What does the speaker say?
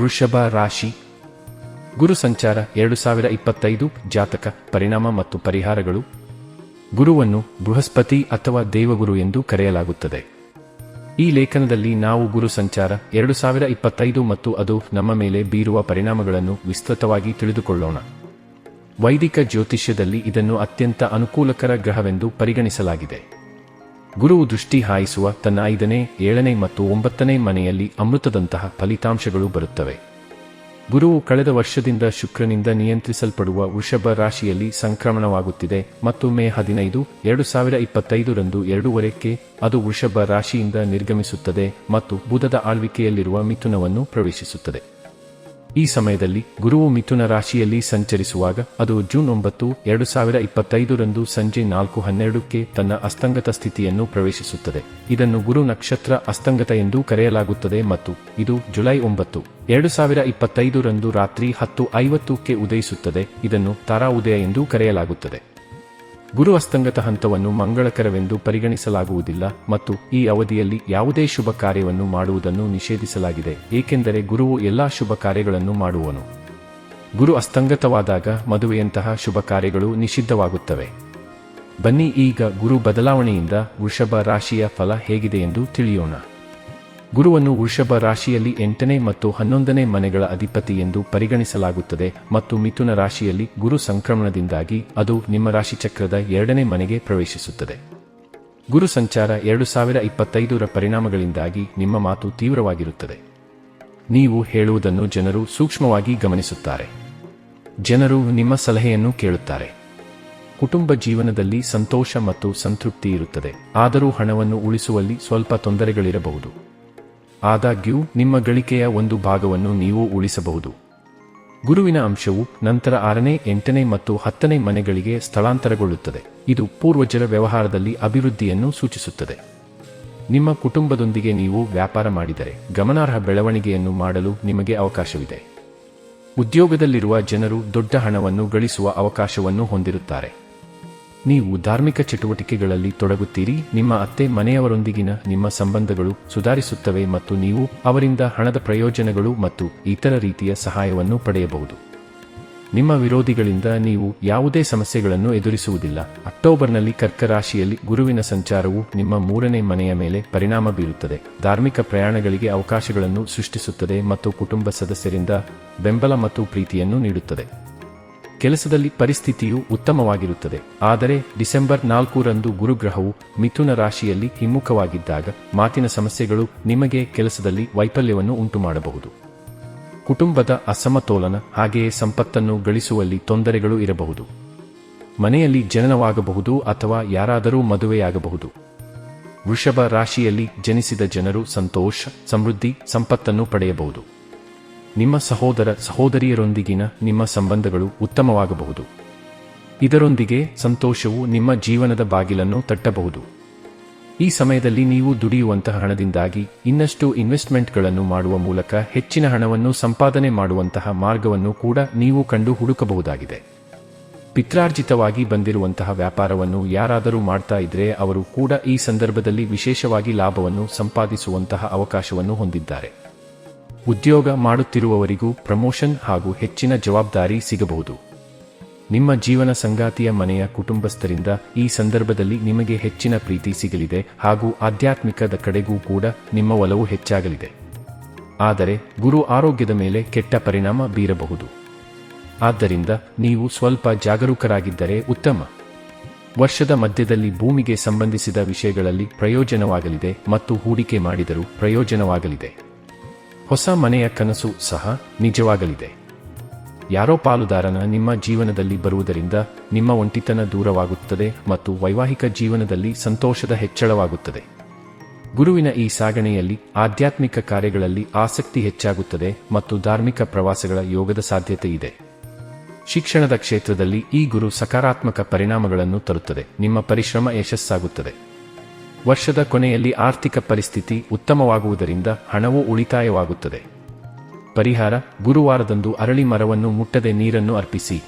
ವೃಷಭ ರಾಶಿ. ಗುರು ಸಂಚಾರ 2025 ಜಾತಕ ಪರಿಣಾಮ ಮತ್ತು ಪರಿಹಾರಗಳು. ಗುರುವನ್ನು ಬೃಹಸ್ಪತಿ ಅಥವಾ ದೇವಗುರು ಎಂದು ಕರೆಯಲಾಗುತ್ತದೆ. ಈ ಲೇಖನದಲ್ಲಿ ನಾವು ಗುರು ಸಂಚಾರ 2025 ಮತ್ತು ಅದು ನಮ್ಮ ಮೇಲೆ ಬೀರುವ ಪರಿಣಾಮಗಳನ್ನು ವಿಸ್ತೃತವಾಗಿ ತಿಳಿದುಕೊಳ್ಳೋಣ. ವೈದಿಕ ಜ್ಯೋತಿಷ್ಯದಲ್ಲಿ ಇದನ್ನು ಅತ್ಯಂತ ಅನುಕೂಲಕರ ಗ್ರಹವೆಂದು ಪರಿಗಣಿಸಲಾಗಿದೆ. ಗುರುವು ದೃಷ್ಟಿ ಹಾಯಿಸುವ ತನ್ನ 5ನೇ, 7ನೇ ಮತ್ತು 9ನೇ ಮನೆಯಲ್ಲಿ ಅಮೃತದಂತಹ ಫಲಿತಾಂಶಗಳು ಬರುತ್ತವೆ. ಗುರುವು ಕಳೆದ ವರ್ಷದಿಂದ ಶುಕ್ರನಿಂದ ನಿಯಂತ್ರಿಸಲ್ಪಡುವ ವೃಷಭ ರಾಶಿಯಲ್ಲಿ ಸಂಕ್ರಮಣವಾಗುತ್ತಿದೆ ಮತ್ತು ಮೇ 15, 2025 ರಂದು 2:15 ಅದು ವೃಷಭ ರಾಶಿಯಿಂದ ನಿರ್ಗಮಿಸುತ್ತದೆ ಮತ್ತು ಬುಧದ ಆಳ್ವಿಕೆಯಲ್ಲಿರುವ ಮಿಥುನವನ್ನು ಪ್ರವೇಶಿಸುತ್ತದೆ. ಈ ಸಮಯದಲ್ಲಿ ಗುರುವು ಮಿಥುನ ರಾಶಿಯಲ್ಲಿ ಸಂಚರಿಸುವಾಗ ಅದು ಜೂನ್ 9, 2025 ರಂದು ಸಂಜೆ 4:12 ತನ್ನ ಅಸ್ತಂಗತ ಸ್ಥಿತಿಯನ್ನು ಪ್ರವೇಶಿಸುತ್ತದೆ. ಇದನ್ನು ಗುರು ನಕ್ಷತ್ರ ಅಸ್ತಂಗತ ಎಂದು ಕರೆಯಲಾಗುತ್ತದೆ ಮತ್ತು ಇದು ಜುಲೈ 9, 2025 ರಂದು ರಾತ್ರಿ 10:50 ಉದಯಿಸುತ್ತದೆ. ಇದನ್ನು ತಾರಾ ಉದಯ ಎಂದು ಕರೆಯಲಾಗುತ್ತದೆ. ಗುರು ಅಸ್ತಂಗತ ಹಂತವನ್ನು ಮಂಗಳಕರವೆಂದು ಪರಿಗಣಿಸಲಾಗುವುದಿಲ್ಲ ಮತ್ತು ಈ ಅವಧಿಯಲ್ಲಿ ಯಾವುದೇ ಶುಭ ಕಾರ್ಯವನ್ನು ಮಾಡುವುದನ್ನು ನಿಷೇಧಿಸಲಾಗಿದೆ, ಏಕೆಂದರೆ ಗುರುವು ಎಲ್ಲಾ ಶುಭ ಕಾರ್ಯಗಳನ್ನು ಮಾಡುವನು. ಗುರು ಅಸ್ತಂಗತವಾದಾಗ ಮದುವೆಯಂತಹ ಶುಭ ಕಾರ್ಯಗಳು ನಿಷಿದ್ಧವಾಗುತ್ತವೆ. ಬನ್ನಿ ಈಗ ಗುರು ಬದಲಾವಣೆಯಿಂದ ವೃಷಭ ರಾಶಿಯ ಫಲ ಹೇಗಿದೆ ಎಂದು ತಿಳಿಯೋಣ. ಗುರುವನ್ನು ವೃಷಭ ರಾಶಿಯಲ್ಲಿ 8ನೇ ಮತ್ತು 11ನೇ ಮನೆಗಳ ಅಧಿಪತಿ ಎಂದು ಪರಿಗಣಿಸಲಾಗುತ್ತದೆ ಮತ್ತು ಮಿಥುನ ರಾಶಿಯಲ್ಲಿ ಗುರು ಸಂಕ್ರಮಣದಿಂದಾಗಿ ಅದು ನಿಮ್ಮ ರಾಶಿಚಕ್ರದ 2ನೇ ಮನೆಗೆ ಪ್ರವೇಶಿಸುತ್ತದೆ. ಗುರು ಸಂಚಾರ 2025 ಪರಿಣಾಮಗಳಿಂದಾಗಿ ನಿಮ್ಮ ಮಾತು ತೀವ್ರವಾಗಿರುತ್ತದೆ. ನೀವು ಹೇಳುವುದನ್ನು ಜನರು ಸೂಕ್ಷ್ಮವಾಗಿ ಗಮನಿಸುತ್ತಾರೆ. ಜನರು ನಿಮ್ಮ ಸಲಹೆಯನ್ನು ಕೇಳುತ್ತಾರೆ. ಕುಟುಂಬ ಜೀವನದಲ್ಲಿ ಸಂತೋಷ ಮತ್ತು ಸಂತೃಪ್ತಿ ಇರುತ್ತದೆ, ಆದರೂ ಹಣವನ್ನು ಉಳಿಸುವಲ್ಲಿ ಸ್ವಲ್ಪ ತೊಂದರೆಗಳಿರಬಹುದು. ಆದಾಗ್ಯೂ ನಿಮ್ಮ ಗಳಿಕೆಯ ಒಂದು ಭಾಗವನ್ನು ನೀವು ಉಳಿಸಬಹುದು. ಗುರುವಿನ ಅಂಶವು ನಂತರ 6ನೇ, 8ನೇ ಮತ್ತು 10ನೇ ಮನೆಗಳಿಗೆ ಸ್ಥಳಾಂತರಗೊಳ್ಳುತ್ತದೆ. ಇದು ಪೂರ್ವಜರ ವ್ಯವಹಾರದಲ್ಲಿ ಅಭಿವೃದ್ಧಿಯನ್ನು ಸೂಚಿಸುತ್ತದೆ. ನಿಮ್ಮ ಕುಟುಂಬದೊಂದಿಗೆ ನೀವು ವ್ಯಾಪಾರ ಮಾಡಿದರೆ ಗಮನಾರ್ಹ ಬೆಳವಣಿಗೆಯನ್ನು ಮಾಡಲು ನಿಮಗೆ ಅವಕಾಶವಿದೆ. ಉದ್ಯೋಗದಲ್ಲಿರುವ ಜನರು ದೊಡ್ಡ ಹಣವನ್ನು ಗಳಿಸುವ ಅವಕಾಶವನ್ನು ಹೊಂದಿರುತ್ತಾರೆ. ನೀವು ಧಾರ್ಮಿಕ ಚಟುವಟಿಕೆಗಳಲ್ಲಿ ತೊಡಗುತ್ತೀರಿ. ನಿಮ್ಮ ಅತ್ತೆ ಮನೆಯವರೊಂದಿಗಿನ ನಿಮ್ಮ ಸಂಬಂಧಗಳು ಸುಧಾರಿಸುತ್ತವೆ ಮತ್ತು ನೀವು ಅವರಿಂದ ಹಣದ ಪ್ರಯೋಜನಗಳು ಮತ್ತು ಇತರ ರೀತಿಯ ಸಹಾಯವನ್ನು ಪಡೆಯಬಹುದು. ನಿಮ್ಮ ವಿರೋಧಿಗಳಿಂದ ನೀವು ಯಾವುದೇ ಸಮಸ್ಯೆಗಳನ್ನು ಎದುರಿಸುವುದಿಲ್ಲ. ಅಕ್ಟೋಬರ್ನಲ್ಲಿ ಕರ್ಕ ರಾಶಿಯಲ್ಲಿ ಗುರುವಿನ ಸಂಚಾರವು ನಿಮ್ಮ 3ನೇ ಮನೆಯ ಮೇಲೆ ಪರಿಣಾಮ ಬೀರುತ್ತದೆ. ಧಾರ್ಮಿಕ ಪ್ರಯಾಣಗಳಿಗೆ ಅವಕಾಶಗಳನ್ನು ಸೃಷ್ಟಿಸುತ್ತದೆ ಮತ್ತು ಕುಟುಂಬ ಸದಸ್ಯರಿಂದ ಬೆಂಬಲ ಮತ್ತು ಪ್ರೀತಿಯನ್ನು ನೀಡುತ್ತದೆ. ಕೆಲಸದಲ್ಲಿ ಪರಿಸ್ಥಿತಿಯು ಉತ್ತಮವಾಗಿರುತ್ತದೆ. ಆದರೆ ಡಿಸೆಂಬರ್ 4 ರಂದು ಗುರುಗ್ರಹವು ಮಿಥುನ ರಾಶಿಯಲ್ಲಿ ಹಿಮ್ಮುಖವಾಗಿದ್ದಾಗ ಮಾತಿನ ಸಮಸ್ಯೆಗಳು ನಿಮಗೆ ಕೆಲಸದಲ್ಲಿ ವೈಫಲ್ಯವನ್ನು ಉಂಟುಮಾಡಬಹುದು. ಕುಟುಂಬದ ಅಸಮತೋಲನ ಹಾಗೆಯೇ ಸಂಪತ್ತನ್ನು ಗಳಿಸುವಲ್ಲಿ ತೊಂದರೆಗಳು ಇರಬಹುದು. ಮನೆಯಲ್ಲಿ ಜನನವಾಗಬಹುದು ಅಥವಾ ಯಾರಾದರೂ ಮದುವೆಯಾಗಬಹುದು. ವೃಷಭ ರಾಶಿಯಲ್ಲಿ ಜನಿಸಿದ ಜನರು ಸಂತೋಷ, ಸಮೃದ್ಧಿ, ಸಂಪತ್ತನ್ನು ಪಡೆಯಬಹುದು. ನಿಮ್ಮ ಸಹೋದರ ಸಹೋದರಿಯರೊಂದಿಗಿನ ನಿಮ್ಮ ಸಂಬಂಧಗಳು ಉತ್ತಮವಾಗಬಹುದು. ಇದರೊಂದಿಗೆ ಸಂತೋಷವು ನಿಮ್ಮ ಜೀವನದ ಬಾಗಿಲನ್ನು ತಟ್ಟಬಹುದು. ಈ ಸಮಯದಲ್ಲಿ ನೀವು ದುಡಿಯುವಂತಹ ಹಣದಿಂದಾಗಿ ಇನ್ನಷ್ಟು ಇನ್ವೆಸ್ಟ್ಮೆಂಟ್ಗಳನ್ನು ಮಾಡುವ ಮೂಲಕ ಹೆಚ್ಚಿನ ಹಣವನ್ನು ಸಂಪಾದನೆ ಮಾಡುವಂತಹ ಮಾರ್ಗವನ್ನು ಕೂಡ ನೀವು ಕಂಡು ಹುಡುಕಬಹುದಾಗಿದೆ. ಪಿತ್ರಾರ್ಜಿತವಾಗಿ ಬಂದಿರುವಂತಹ ವ್ಯಾಪಾರವನ್ನು ಯಾರಾದರೂ ಮಾಡ್ತಾ ಇದ್ರೆ ಅವರು ಕೂಡ ಈ ಸಂದರ್ಭದಲ್ಲಿ ವಿಶೇಷವಾಗಿ ಲಾಭವನ್ನು ಸಂಪಾದಿಸುವಂತಹ ಅವಕಾಶವನ್ನು ಹೊಂದಿದ್ದಾರೆ. ಉದ್ಯೋಗ ಮಾಡುತ್ತಿರುವವರಿಗೂ ಪ್ರಮೋಷನ್ ಹಾಗೂ ಹೆಚ್ಚಿನ ಜವಾಬ್ದಾರಿ ಸಿಗಬಹುದು. ನಿಮ್ಮ ಜೀವನ ಸಂಗಾತಿಯ ಮನೆಯ ಕುಟುಂಬಸ್ಥರಿಂದ ಈ ಸಂದರ್ಭದಲ್ಲಿ ನಿಮಗೆ ಹೆಚ್ಚಿನ ಪ್ರೀತಿ ಸಿಗಲಿದೆ ಹಾಗೂ ಆಧ್ಯಾತ್ಮಿಕದ ಕಡೆಗೂ ಕೂಡ ನಿಮ್ಮ ಒಲವು ಹೆಚ್ಚಾಗಲಿದೆ. ಆದರೆ ಗುರು ಆರೋಗ್ಯದ ಮೇಲೆ ಕೆಟ್ಟ ಪರಿಣಾಮ ಬೀರಬಹುದು. ಆದ್ದರಿಂದ ನೀವು ಸ್ವಲ್ಪ ಜಾಗರೂಕರಾಗಿದ್ದರೆ ಉತ್ತಮ. ವರ್ಷದ ಮಧ್ಯದಲ್ಲಿ ಭೂಮಿಗೆ ಸಂಬಂಧಿಸಿದ ವಿಷಯಗಳಲ್ಲಿ ಪ್ರಯೋಜನವಾಗಲಿದೆ ಮತ್ತು ಹೂಡಿಕೆ ಮಾಡಿದರೂ ಪ್ರಯೋಜನವಾಗಲಿದೆ. ಹೊಸ ಮನೆಯ ಕನಸು ಸಹ ನಿಜವಾಗಲಿದೆ. ಯಾರೋ ಪಾಲುದಾರನ ನಿಮ್ಮ ಜೀವನದಲ್ಲಿ ಬರುವುದರಿಂದ ನಿಮ್ಮ ಒಂಟಿತನ ದೂರವಾಗುತ್ತದೆ ಮತ್ತು ವೈವಾಹಿಕ ಜೀವನದಲ್ಲಿ ಸಂತೋಷದ ಹೆಚ್ಚಳವಾಗುತ್ತದೆ. ಗುರುವಿನ ಈ ಸಾಗಣೆಯಲ್ಲಿ ಆಧ್ಯಾತ್ಮಿಕ ಕಾರ್ಯಗಳಲ್ಲಿ ಆಸಕ್ತಿ ಹೆಚ್ಚಾಗುತ್ತದೆ ಮತ್ತು ಧಾರ್ಮಿಕ ಪ್ರವಾಸಗಳ ಯೋಗದ ಸಾಧ್ಯತೆ ಇದೆ. ಶಿಕ್ಷಣದ ಕ್ಷೇತ್ರದಲ್ಲಿ ಈ ಗುರು ಸಕಾರಾತ್ಮಕ ಪರಿಣಾಮಗಳನ್ನು ತರುತ್ತದೆ. ನಿಮ್ಮ ಪರಿಶ್ರಮ ಯಶಸ್ಸಾಗುತ್ತದೆ. ವರ್ಷದ ಕೊನೆಯಲ್ಲಿ ಆರ್ಥಿಕ ಪರಿಸ್ಥಿತಿ ಉತ್ತಮವಾಗುವುದರಿಂದ ಹಣವು ಉಳಿತಾಯವಾಗುತ್ತದೆ. ಪರಿಹಾರ: ಗುರುವಾರದಂದು ಅರಳಿ ಮರವನ್ನು ಮುಟ್ಟದೆ ನೀರನ್ನು ಅರ್ಪಿಸಿ.